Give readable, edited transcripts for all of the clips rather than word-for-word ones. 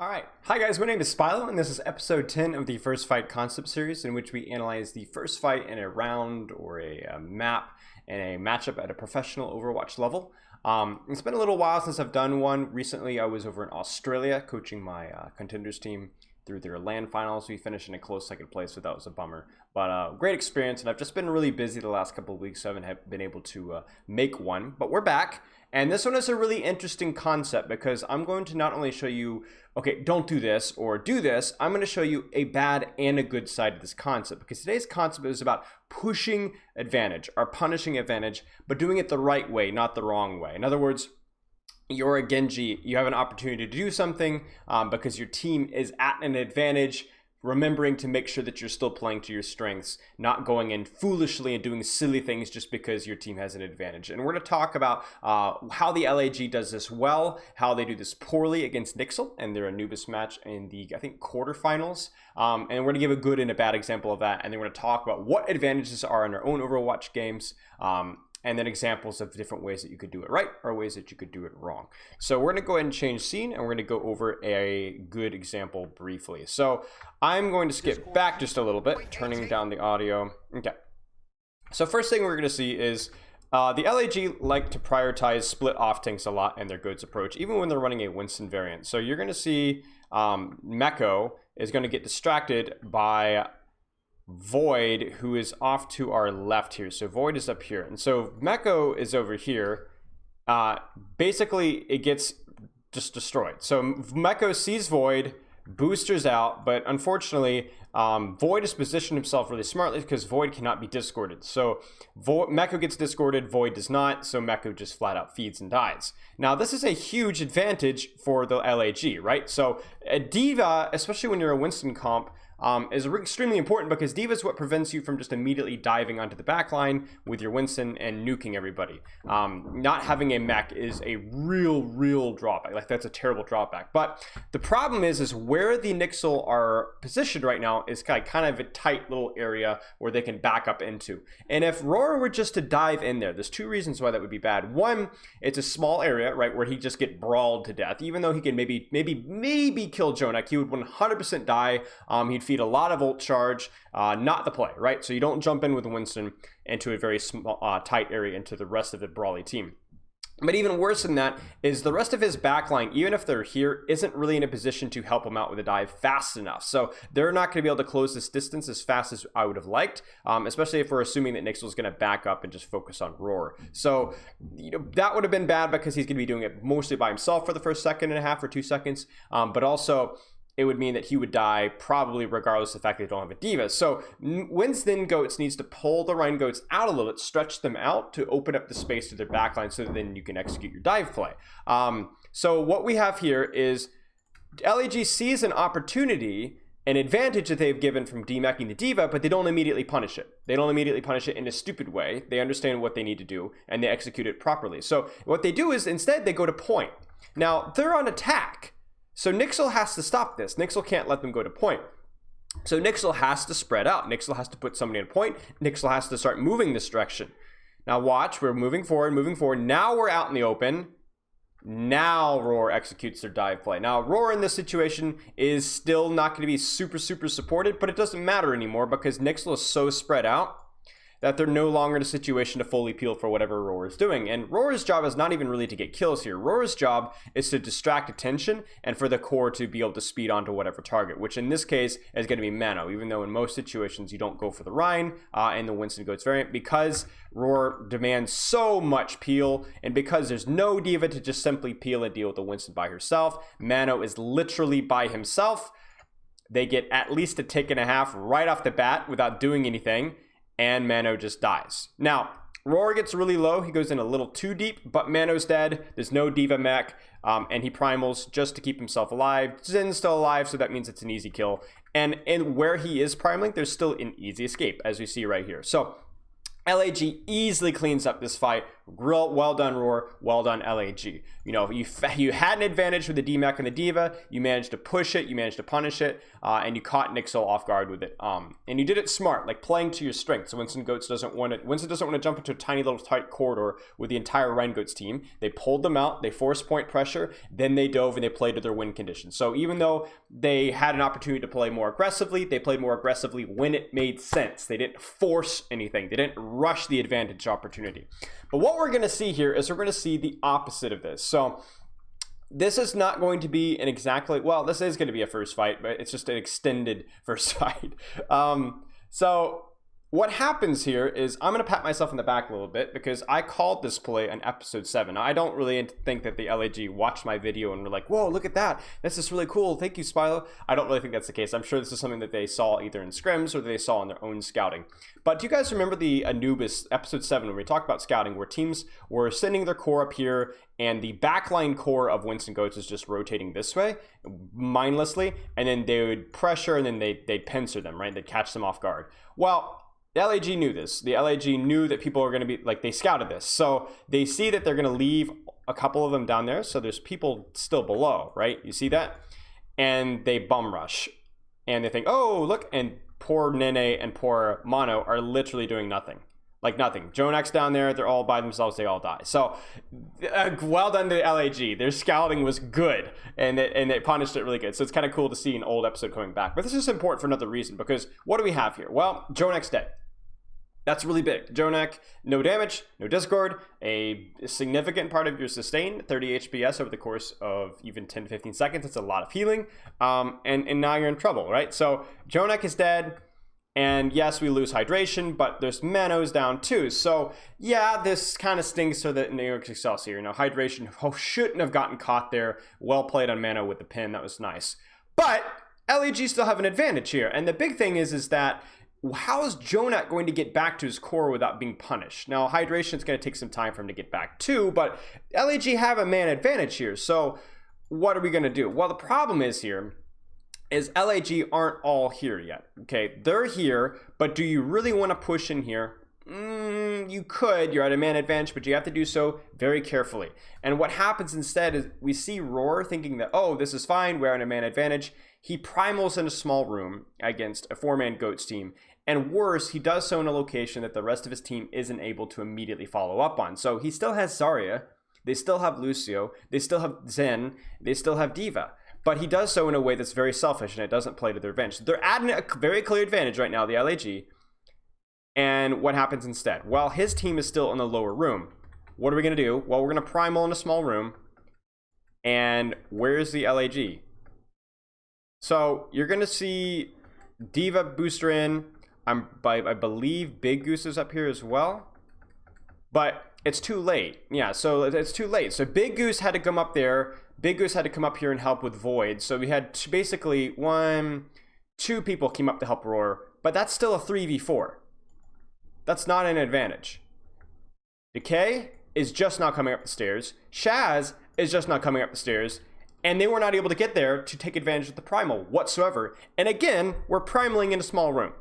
All right. Hi, guys. My name is Spilo, and this is episode 10 of the First Fight concept series, in which we analyze the first fight in a round or a map and a matchup at a professional Overwatch level. It's been a little while since I've done one. Recently, I was over in Australia coaching my contenders team through their LAN finals. We finished in a close second place, so that was a bummer. But great experience, and I've just been really busy the last couple of weeks, so I haven't been able to make one. But we're back, and this one is a really interesting concept because I'm going to not only show you, okay, don't do this or do this, I'm going to show you a bad and a good side of this concept, because today's concept is about pushing advantage or punishing advantage, but doing it the right way, not the wrong way. In other words, you're a Genji, you have an opportunity to do something because your team is at an advantage, remembering to make sure that you're still playing to your strengths, not going in foolishly and doing silly things just because your team has an advantage. And we're going to talk about how the LAG does this well, how they do this poorly against NYXL and their Anubis match in the, I think, quarterfinals. And we're going to give a good and a bad example of that. And then we're going to talk about what advantages are in our own Overwatch games. And then examples of different ways that you could do it right or ways that you could do it wrong. So we're going to go ahead and change scene, and we're going to go over a good example briefly. So I'm going to skip back just a little bit, turning down the audio. Okay. So first thing we're going to see is the LAG like to prioritize split off tanks a lot in their goods approach, even when they're running a Winston variant. So you're going to see Meko is going to get distracted by Void, who is off to our left here. So Void is up here, and so Meko is over here. Basically it gets just destroyed. So Meko sees Void, boosters out, but unfortunately Void has positioned himself really smartly because Void cannot be discorded. So Meko gets discorded, Void does not, so Meko just flat out feeds and dies. Now this is a huge advantage for the LAG, right? So a D.Va, especially when you're a Winston comp, is extremely important because D.Va is what prevents you from just immediately diving onto the backline with your Winston and nuking everybody. Not having a mech is a real drawback. Like, that's a terrible drawback. But the problem is where the NYXL are positioned right now is kind of a tight little area where they can back up into. And if Roar were just to dive in there, there's two reasons why that would be bad. One, it's a small area, right, where he just get brawled to death. Even though he can maybe kill Jonak, he would 100% die. He'd feed a lot of ult charge, not the play, right? So you don't jump in with Winston into a very small, tight area into the rest of the Brawly team. But even worse than that is the rest of his backline, even if they're here, isn't really in a position to help him out with a dive fast enough. So they're not going to be able to close this distance as fast as I would have liked, especially if we're assuming that NYXL is going to back up and just focus on Roar. So, you know, that would have been bad because he's going to be doing it mostly by himself for the first second and a half or 2 seconds, but also it would mean that he would die probably regardless of the fact that they don't have a D.Va. So Winston Goats needs to pull the Rhine Goats out a little bit, stretch them out to open up the space to their backline so that then you can execute your dive play. So what we have here is LAG sees an opportunity, an advantage that they've given from demecking the D.Va, but they don't immediately punish it. They don't immediately punish it in a stupid way. They understand what they need to do, and they execute it properly. So what they do is instead they go to point. Now, they're on attack. So NYXL has to stop this. NYXL can't let them go to point. So NYXL has to spread out. NYXL has to put somebody in point. NYXL has to start moving this direction. Now watch, we're moving forward, moving forward. Now we're out in the open. Now Roar executes their dive play. Now Roar in this situation is still not going to be super supported, but it doesn't matter anymore because NYXL is so spread out that they're no longer in a situation to fully peel for whatever Roar is doing. And Roar's job is not even really to get kills here. Roar's job is to distract attention and for the core to be able to speed onto whatever target, which in this case is going to be Mano, even though in most situations you don't go for the Rhine and the Winston Goats variant because Roar demands so much peel, and because there's no D.Va to just simply peel and deal with the Winston by herself. Mano is literally by himself. They get at least a tick and a half right off the bat without doing anything, and Mano just dies. Now, Roar gets really low. He goes in a little too deep, but Mano's dead. There's no D.Va mech, and he primals just to keep himself alive. Zin's still alive, so that means it's an easy kill. And where he is primaling, there's still an easy escape, as we see right here. So LAG easily cleans up this fight Well done, Roar. Well done, LAG. You know, you had an advantage with the DMAC and the Diva. You managed to push it. You managed to punish it. And you caught NYXL off guard with it. And you did it smart, like playing to your strength. So Winston doesn't want to jump into a tiny little tight corridor with the entire Rengoats team. They pulled them out. They forced point pressure. Then they dove and they played to their win conditions. So even though they had an opportunity to play more aggressively, they played more aggressively when it made sense. They didn't force anything. They didn't rush the advantage opportunity. But what we're going to see here is we're going to see the opposite of this. So this is not going to be an exactly, well, this is going to be a first fight, but it's just an extended first fight. So what happens here is I'm going to pat myself in the back a little bit because I called this play on episode 7. Now, I don't really think that the LAG watched my video and were like, whoa, look at that. This is really cool. Thank you, Spilo. I don't really think that's the case. I'm sure this is something that they saw either in scrims or they saw in their own scouting. But do you guys remember the Anubis episode 7 when we talked about scouting where teams were sending their core up here and the backline core of Winston Goats is just rotating this way mindlessly, and then they would pressure and then they'd pincer them, right? They'd catch them off guard. Well, the LAG knew this. The LAG knew that people are going to be, like, they scouted this. So they see that they're going to leave a couple of them down there. So there's people still below, right? You see that? And they bum rush. And they think, oh, look. And poor Nene and poor Mono are literally doing nothing. Like nothing. Jonak's down there. They're all by themselves. They all die. So well done to the LAG. Their scouting was good. And they punished it really good. So it's kind of cool to see an old episode coming back. But this is important for another reason. Because what do we have here? Well, Jonak's dead. That's really big. Jonak, no damage, no discord, a significant part of your sustain, 30 HPS over the course of even 10 to 15 seconds. It's a lot of healing. And now you're in trouble, right? So Jonak is dead. And yes, we lose hydration, but there's Manos down too. So yeah, this kind of stings for the NYXL Excelsior. You know, hydration shouldn't have gotten caught there. Well played on Mano with the pin. That was nice. But LAG still have an advantage here. And the big thing is that how is Jonak going to get back to his core without being punished? Now, hydration is going to take some time for him to get back too, but LAG have a man advantage here. So what are we going to do? Well, the problem is here is LAG aren't all here yet. Okay, they're here, but do you really want to push in here? You could. You're at a man advantage, but you have to do so very carefully. And what happens instead is we see Roar thinking that, oh, this is fine, we're at a man advantage. He primals in a small room against a 4-man Goats team. And worse, he does so in a location that the rest of his team isn't able to immediately follow up on. So he still has Zarya, they still have Lucio, they still have Zen, they still have Diva. But he does so in a way that's very selfish and it doesn't play to their advantage. They're adding a very clear advantage right now, the LAG. And what happens instead? Well, his team is still in the lower room. What are we going to do? Well, we're going to primal in a small room. And where's the LAG? So you're going to see Diva booster in. I believe Big Goose is up here as well. But it's too late. Yeah, so it's too late. So Big Goose had to come up there. Big Goose had to come up here and help with Void. So we had basically 2 people came up to help Roar. But that's still a 3v4. That's not an advantage. Decay is just not coming up the stairs. Shaz is just not coming up the stairs. And they were not able to get there to take advantage of the primal whatsoever. And again, we're primaling in a small room,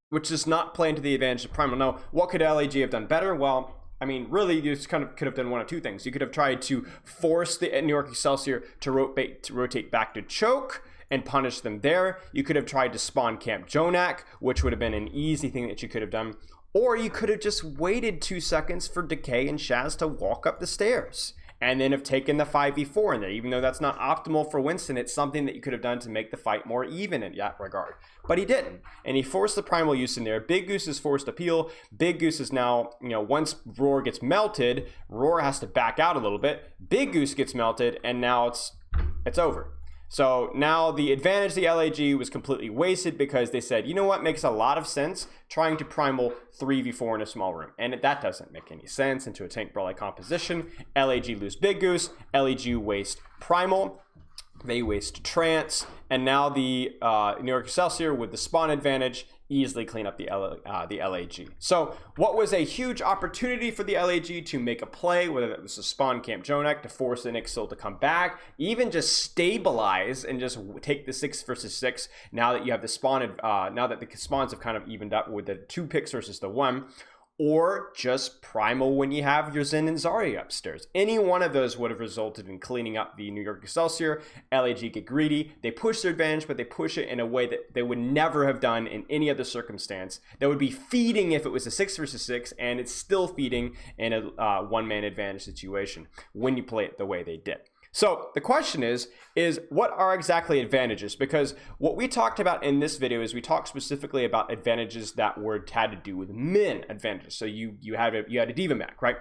which does not play into the advantage of primal. Now, what could LAG have done better? Well, I mean, really, you just kind of could have done one of 2 things. You could have tried to force the New York Excelsior to rotate back to choke and punish them there. You could have tried to spawn camp Jonak, which would have been an easy thing that you could have done. Or you could have just waited 2 seconds for Decay and Shaz to walk up the stairs and then have taken the 5v4 in there. Even though that's not optimal for Winston, it's something that you could have done to make the fight more even in that regard. But he didn't, and he forced the primal use in there. Big Goose is forced to peel. Big Goose is now, you know, once Roar gets melted, Roar has to back out a little bit. Big Goose gets melted, and now it's over. So now the advantage of the LAG was completely wasted because they said, you know what makes a lot of sense? Trying to primal 3v4 in a small room. And that doesn't make any sense into a tank brawler composition. LAG lose Big Goose, LAG waste primal, they waste trance, and now the New York Excelsior with the spawn advantage easily clean up the LAG. So what was a huge opportunity for the LAG to make a play, whether it was a spawn camp Jonak to force the NYXL to come back, even just stabilize and just take the 6 versus 6 now that you have the spawn, now that the spawns have kind of evened up with the 2 picks versus the 1, or just primal when you have your Zen and Zarya upstairs. Any one of those would have resulted in cleaning up the New York Excelsior. LAG get greedy. They push their advantage, but they push it in a way that they would never have done in any other circumstance. That would be feeding if it was a 6 versus 6, and it's still feeding in a one-man advantage situation when you play it the way they did. So the question is what are exactly advantages? Because what we talked about in this video is we talked specifically about advantages that had to do with min advantages. So you had a diva mech, right?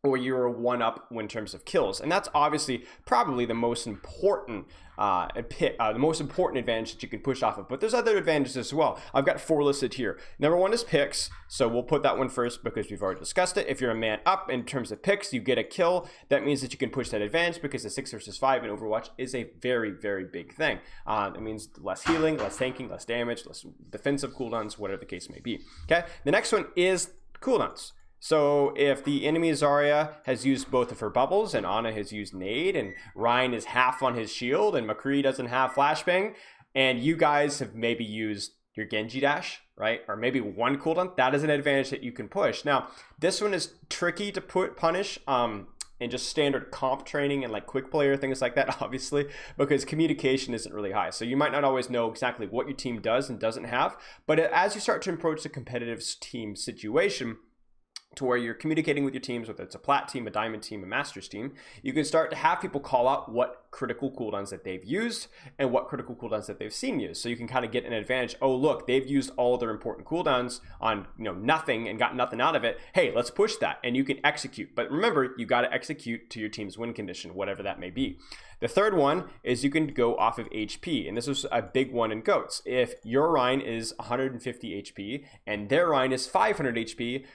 Or you were one up in terms of kills, and that's obviously probably the most important advantage that you can push off of. But there's other advantages as well. I've got 4 listed here. Number 1 is picks, so we'll put that one first because we've already discussed it. If you're a man up in terms of picks, you get a kill. That means that you can push that advantage because the 6 versus 5 in Overwatch is a very, very big thing. It means less healing, less tanking, less damage, less defensive cooldowns, whatever the case may be. Okay, the next one is cooldowns. So if the enemy Zarya has used both of her bubbles and Ana has used nade and Ryan is half on his shield and McCree doesn't have flashbang, and you guys have maybe used your Genji dash, right? Or maybe one cooldown, that is an advantage that you can push. Now, this one is tricky to punish in just standard comp training and like quick player, things like that, obviously, because communication isn't really high. So you might not always know exactly what your team does and doesn't have, but as you start to approach the competitive team situation, to where you're communicating with your teams, whether it's a plat team, a diamond team, a masters team, you can start to have people call out what critical cooldowns that they've used and what critical cooldowns that they've seen used. So you can kind of get an advantage. Oh, look, they've used all their important cooldowns on nothing and got nothing out of it. Hey, let's push that, and you can execute. But remember, you got to execute to your team's win condition, whatever that may be. The third one is you can go off of HP, and this is a big one in GOATs. If your Rhine is 150 HP and their Rhine is 500 HP,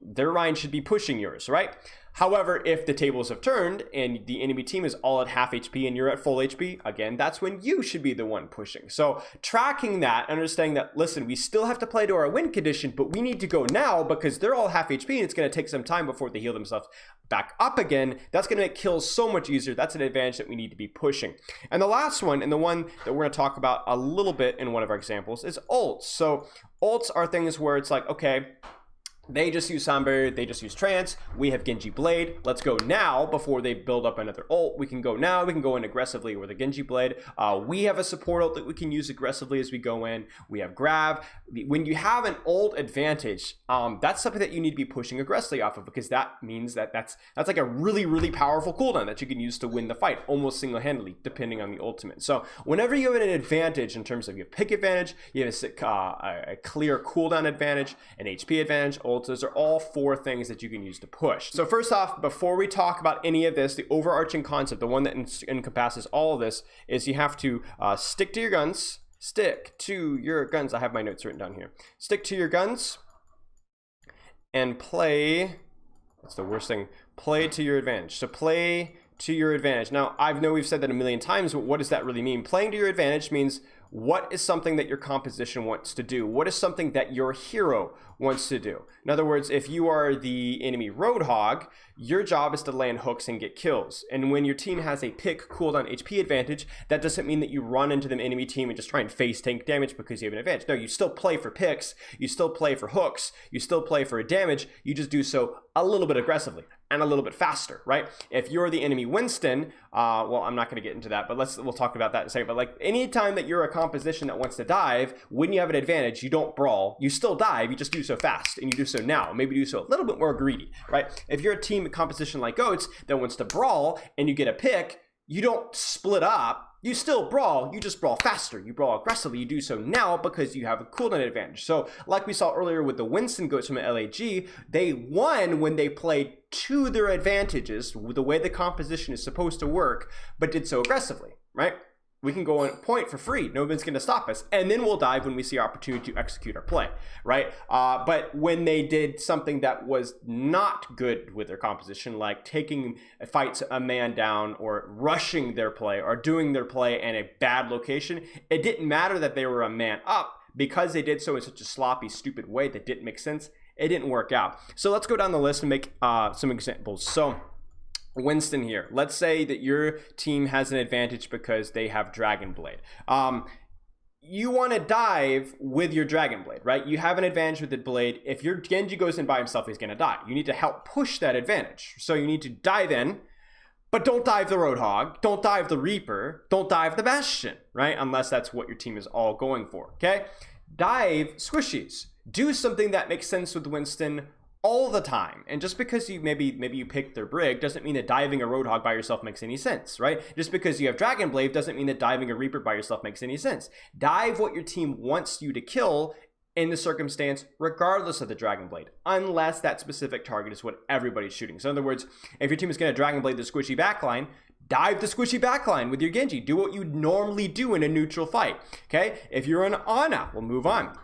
their Rhine should be pushing yours, right? However, if the tables have turned and the enemy team is all at half HP and you're at full HP, again, that's when you should be the one pushing. So tracking that, understanding that, listen, we still have to play to our win condition, but we need to go now because they're all half HP and it's going to take some time before they heal themselves back up again. That's going to make kills so much easier. That's an advantage that we need to be pushing. And the last one, and the one that we're going to talk about a little bit in one of our examples, is ults. So ults are things where it's like, okay, they just use Soundbarrier, they just use Trance, we have Genji Blade, let's go now before they build up another ult. We can go now, we can go in aggressively with a Genji Blade. We have a support ult that we can use aggressively as we go in. We have Grab. When you have an ult advantage, that's something that you need to be pushing aggressively off of, because that means that that's like a really, really powerful cooldown that you can use to win the fight, almost single-handedly, depending on the ultimate. So whenever you have an advantage in terms of your pick advantage, you have a clear cooldown advantage, an HP advantage, ult, those are all 4 things that you can use to push. So first off, before we talk about any of this, the overarching concept, the one that encompasses all of this, is you have to stick to your guns. Stick to your guns. I have my notes written down here. Stick to your guns and play. That's the worst thing. Play to your advantage. So play to your advantage. Now, I know we've said that a million times, but what does that really mean? Playing to your advantage means what is something that your composition wants to do? What is something that your hero wants to do? In other words, if you are the enemy Roadhog, your job is to land hooks and get kills. And when your team has a pick cooldown HP advantage, that doesn't mean that you run into the enemy team and just try and face tank damage because you have an advantage. No, you still play for picks, you still play for hooks, you still play for a damage, you just do so a little bit aggressively and a little bit faster, right? If you're the enemy Winston, well, I'm not gonna get into that, but we'll talk about that in a second. But like anytime that you're a composition that wants to dive, when you have an advantage, you don't brawl, you still dive, you just do so fast, and you do so now, maybe do so a little bit more greedy, right? If you're a team composition like Goats that wants to brawl and you get a pick, you don't split up, you still brawl, you just brawl faster, you brawl aggressively, you do so now because you have a cooldown advantage. So like we saw earlier with the Winston Goats from LAG, they won when they played to their advantages, the way the composition is supposed to work, but did so aggressively, right? We can go on point for free. Nobody's going to stop us. And then we'll dive when we see opportunity to execute our play, right? But when they did something that was not good with their composition, like taking fights a man down or rushing their play or doing their play in a bad location, it didn't matter that they were a man up, because they did so in such a sloppy, stupid way that didn't make sense. It didn't work out. So let's go down the list and make some examples. So Winston here. Let's say that your team has an advantage because they have Dragon Blade. you want to dive with your Dragon Blade, right? You have an advantage with the blade. If your Genji goes in by himself, he's going to die. You need to help push that advantage. So you need to dive in, but don't dive the Roadhog, don't dive the Reaper, don't dive the Bastion, right? Unless that's what your team is all going for, okay? Dive squishies. Do something that makes sense with Winston all the time. And just because you maybe you pick their Brig doesn't mean that diving a Roadhog by yourself makes any sense, right? Just because you have Dragon Blade doesn't mean that diving a Reaper by yourself makes any sense. Dive what your team wants you to kill in the circumstance, regardless of the Dragon Blade, unless that specific target is what everybody's shooting. So in other words, if your team is going to Dragon Blade the squishy backline, dive the squishy backline with your Genji. Do what you normally do in a neutral fight, okay? If you're an Ana, we'll move on.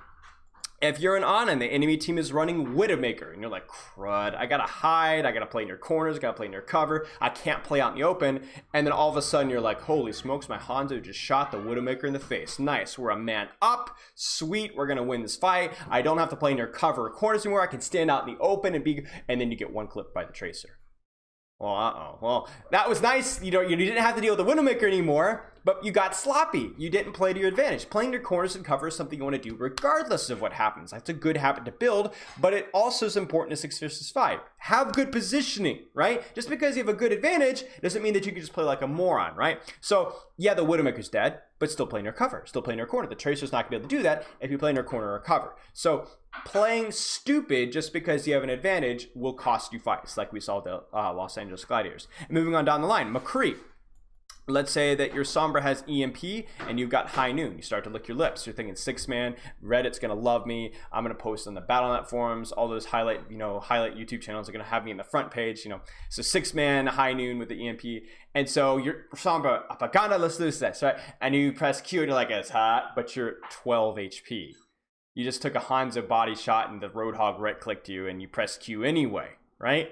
If you're an Ana and the enemy team is running Widowmaker and you're like, crud, I gotta hide, I gotta play in your corners, I gotta play in your cover, I can't play out in the open, and then all of a sudden you're like, holy smokes, my Hanzo just shot the Widowmaker in the face. Nice, we're a man up, sweet, we're gonna win this fight. I don't have to play in your cover or corners anymore, I can stand out in the open and then you get one clip by the Tracer. Well, well, that was nice. You didn't have to deal with the Widowmaker anymore, but you got sloppy. You didn't play to your advantage. Playing your corners and cover is something you want to do regardless of what happens. That's a good habit to build, but it also is important in 6 versus 5. Have good positioning, right? Just because you have a good advantage doesn't mean that you can just play like a moron, right? So, yeah, the Widowmaker's dead, but still playing your cover, still playing your corner. The Tracer's not going to be able to do that if you play in your corner or cover. So, playing stupid just because you have an advantage will cost you fights, like we saw the Los Angeles Gladiators. And moving on down the line, McCree. Let's say that your Sombra has EMP and you've got High Noon. You start to lick your lips. You're thinking 6-man, Reddit's gonna love me. I'm gonna post on the Battle.net forums. All those highlight YouTube channels are gonna have me in the front page. So 6-man, High Noon with the EMP. And so your Sombra, Apagana, let's lose this, right? And you press Q and you're like, it's hot, but you're 12 HP. You just took a Hanzo body shot and the Roadhog right-clicked you and you press Q anyway, right?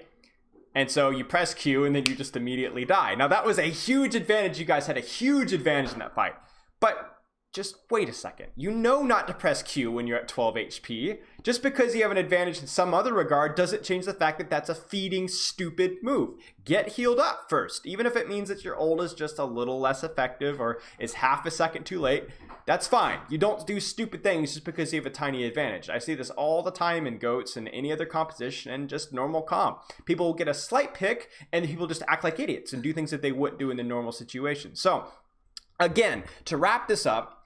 And so you press Q and then you just immediately die. Now that was a huge advantage. You guys had a huge advantage in that fight. But just wait a second. You know not to press Q when you're at 12 HP. Just because you have an advantage in some other regard doesn't change the fact that that's a feeding, stupid move. Get healed up first. Even if it means that your ult is just a little less effective or is half a second too late, that's fine. You don't do stupid things just because you have a tiny advantage. I see this all the time in GOATs and any other composition and just normal comp. People will get a slight pick and people just act like idiots and do things that they wouldn't do in the normal situation. So, again, to wrap this up,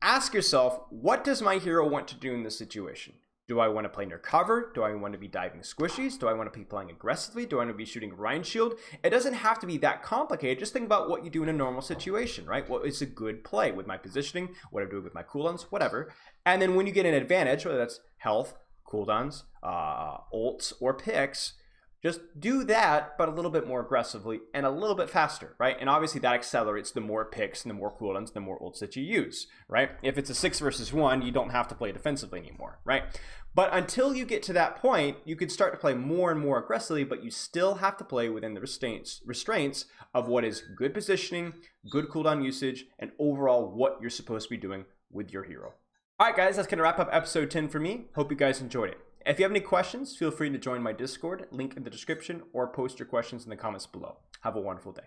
ask yourself, what does my hero want to do in this situation? Do I want to play near cover? Do I want to be diving squishies? Do I want to be playing aggressively? Do I want to be shooting Rhine Shield? It doesn't have to be that complicated. Just think about what you do in a normal situation, right? What is a good play with my positioning, what I'm doing with my cooldowns, whatever. And then when you get an advantage, whether that's health, cooldowns, ults, or picks, just do that, but a little bit more aggressively and a little bit faster, right? And obviously that accelerates the more picks and the more cooldowns, the more ults that you use, right? If it's a 6 versus 1, you don't have to play defensively anymore, right? But until you get to that point, you could start to play more and more aggressively, but you still have to play within the restraints of what is good positioning, good cooldown usage, and overall what you're supposed to be doing with your hero. All right, guys, that's going to wrap up episode 10 for me. Hope you guys enjoyed it. If you have any questions, feel free to join my Discord, link in the description, or post your questions in the comments below. Have a wonderful day.